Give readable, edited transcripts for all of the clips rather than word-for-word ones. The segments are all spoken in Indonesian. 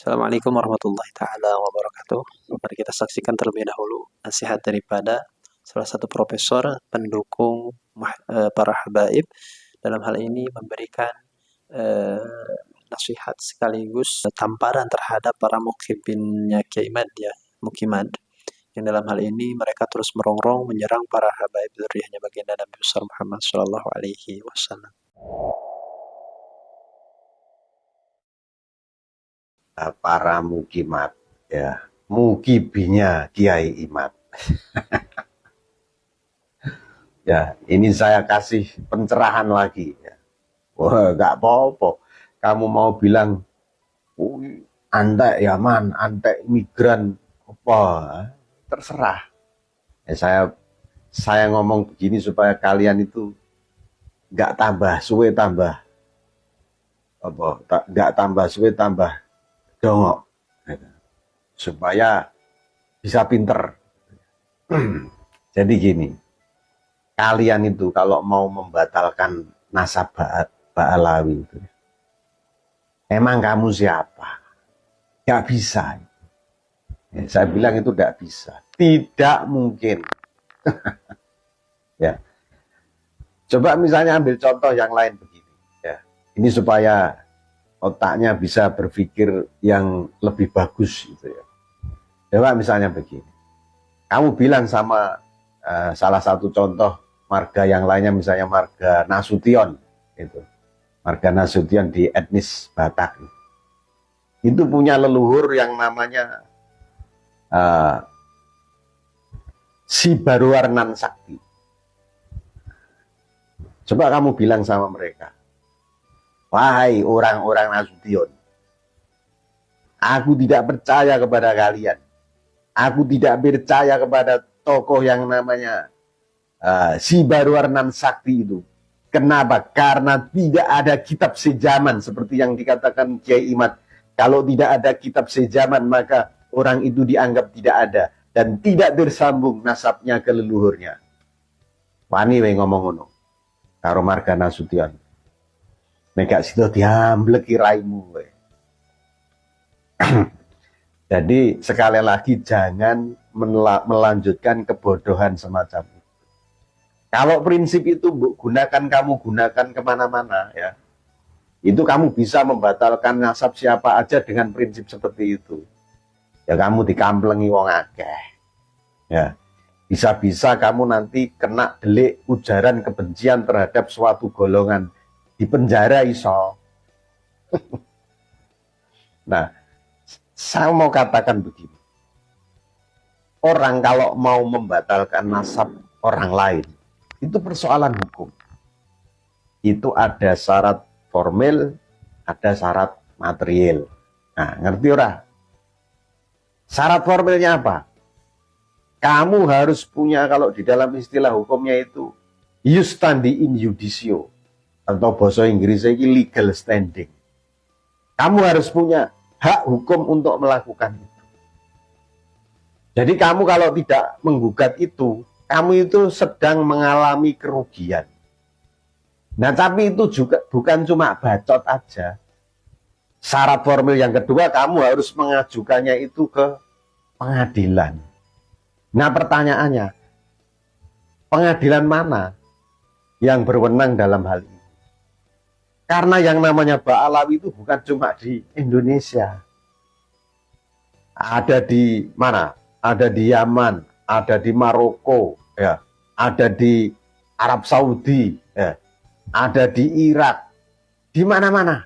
Assalamualaikum warahmatullahi taala wabarakatuh. Mari kita saksikan terlebih dahulu nasihat daripada salah satu profesor pendukung para habaib dalam hal ini memberikan nasihat sekaligus tamparan terhadap para mukibinnya Kiai Mad ya, Mukimad. Yang dalam hal ini mereka terus merongrong menyerang para habaib dzurriyyahnya baginda Nabi besar Muhammad sallallahu alaihi wasallam. Para mukimat ya, mukibinya Kiai Imad. Ya, ini saya kasih pencerahan lagi ya. Wah, nggak apa-apa. Kamu mau bilang antek Yaman, antek migran apa? Terserah. Ya, saya ngomong begini supaya kalian itu nggak tambah suwe tambah apa? Nggak tambah suwe tambah dongok, supaya bisa pinter. Jadi gini, kalian itu kalau mau membatalkan nasab Ba'alawi itu, emang kamu siapa? Gak bisa. Ya, saya bilang itu gak bisa, tidak mungkin. Ya, coba misalnya ambil contoh yang lain begini. Ya, ini supaya otaknya bisa berpikir yang lebih bagus gitu ya. Coba misalnya begini, kamu bilang sama salah satu contoh marga yang lainnya, misalnya marga Nasution, itu marga Nasution di etnis Batak, itu punya leluhur yang namanya Si Baruarnan Sakti. Coba kamu bilang sama mereka, wahai orang-orang Nasution, aku tidak percaya kepada kalian. Aku tidak percaya kepada tokoh yang namanya Si Baruarnan Sakti itu. Kenapa? Karena tidak ada kitab sejaman seperti yang dikatakan Kiai Imad. Kalau tidak ada kitab sejaman, maka orang itu dianggap tidak ada dan tidak tersambung nasabnya ke leluhurnya. Wani we ngomong ngono karo marga Nasution. Nek sido diambleki raimu. Jadi sekali lagi jangan melanjutkan kebodohan semacam itu. Kalau prinsip itu kamu gunakan kemana-mana ya, itu kamu bisa membatalkan nasab siapa aja dengan prinsip seperti itu. Ya kamu dikamplengi wong akeh. Ya, bisa-bisa kamu nanti kena delik ujaran kebencian terhadap suatu golongan, di penjara iso. Nah, saya mau katakan begini. Orang kalau mau membatalkan nasab orang lain, itu persoalan hukum. Itu ada syarat formil, ada syarat material. Nah, ngerti ora? Syarat formilnya apa? Kamu harus punya, kalau di dalam istilah hukumnya itu, ius standi in judicio, atau bahasa Inggrisnya ini legal standing. Kamu harus punya hak hukum untuk melakukan itu. Jadi kamu kalau tidak menggugat itu, kamu itu sedang mengalami kerugian. Nah, tapi itu juga bukan cuma bacot aja. Syarat formil yang kedua, kamu harus mengajukannya itu ke pengadilan. Nah, pertanyaannya, pengadilan mana yang berwenang dalam hal ini? Karena yang namanya Ba'alawi itu bukan cuma di Indonesia. Ada di mana? Ada di Yaman, ada di Maroko, ya, ada di Arab Saudi, ya, ada di Irak, di mana-mana.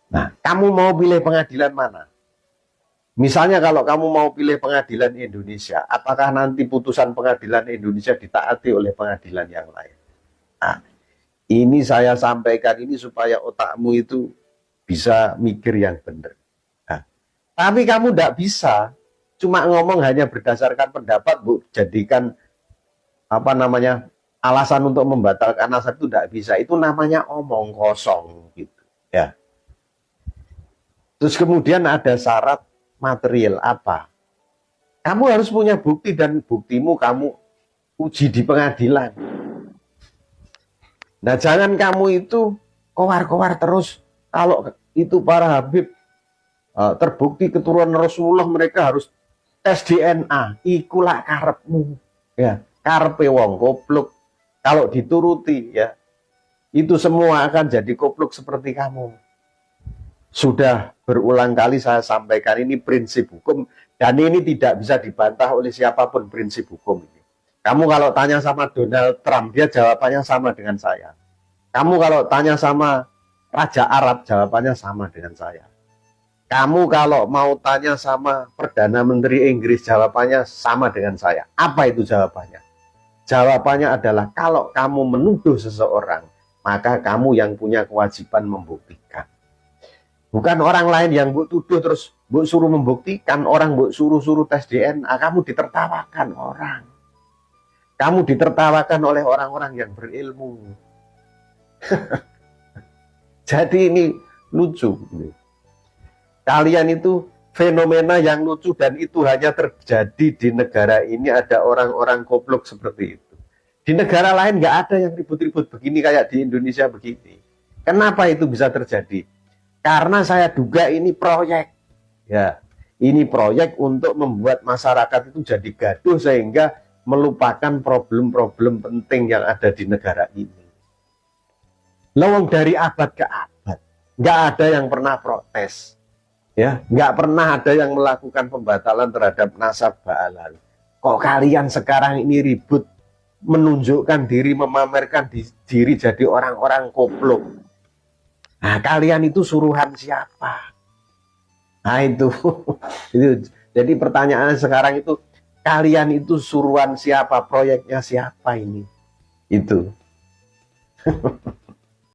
Nah, kamu mau pilih pengadilan mana? Misalnya kalau kamu mau pilih pengadilan Indonesia, apakah nanti putusan pengadilan Indonesia ditaati oleh pengadilan yang lain? Nah, ini saya sampaikan ini supaya otakmu itu bisa mikir yang benar. Nah, tapi kamu tidak bisa cuma ngomong hanya berdasarkan pendapat, Bu, jadikan apa namanya alasan untuk membatalkan nasab, itu tidak bisa. Itu namanya omong kosong gitu ya. Terus kemudian ada syarat material apa? Kamu harus punya bukti dan buktimu kamu uji di pengadilan. Nah, jangan kamu itu kowar-kowar terus. Kalau itu para Habib terbukti keturunan Rasulullah, mereka harus tes DNA. Ikulah karepmu, ya, karepe wong goblok. Kalau dituruti, ya, itu semua akan jadi goblok seperti kamu. Sudah berulang kali saya sampaikan, ini prinsip hukum, dan ini tidak bisa dibantah oleh siapapun prinsip hukum ini. Kamu kalau tanya sama Donald Trump, dia jawabannya sama dengan saya. Kamu kalau tanya sama Raja Arab, jawabannya sama dengan saya. Kamu kalau mau tanya sama Perdana Menteri Inggris, jawabannya sama dengan saya. Apa itu jawabannya? Jawabannya adalah kalau kamu menuduh seseorang, maka kamu yang punya kewajiban membuktikan. Bukan orang lain yang mbok tuduh terus mbok suruh membuktikan, orang mbok suruh tes DNA, kamu ditertawakan orang. Kamu ditertawakan oleh orang-orang yang berilmu. Jadi ini lucu. Kalian itu fenomena yang lucu, dan itu hanya terjadi di negara ini. Ada orang-orang goblok seperti itu. Di negara lain nggak ada yang ribut-ribut begini kayak di Indonesia begini. Kenapa itu bisa terjadi? Karena saya duga ini proyek. Ya, ini proyek untuk membuat masyarakat itu jadi gaduh sehingga melupakan problem-problem penting yang ada di negara ini. Lawang dari abad ke abad, nggak ada yang pernah protes. Ya, nggak pernah ada yang melakukan pembatalan terhadap nasab halal. Kok kalian sekarang ini ribut menunjukkan diri, memamerkan diri jadi orang-orang goblok? Nah, kalian itu suruhan siapa? Nah, itu. Jadi pertanyaannya sekarang itu, kalian itu suruhan siapa? Proyeknya siapa ini? Itu.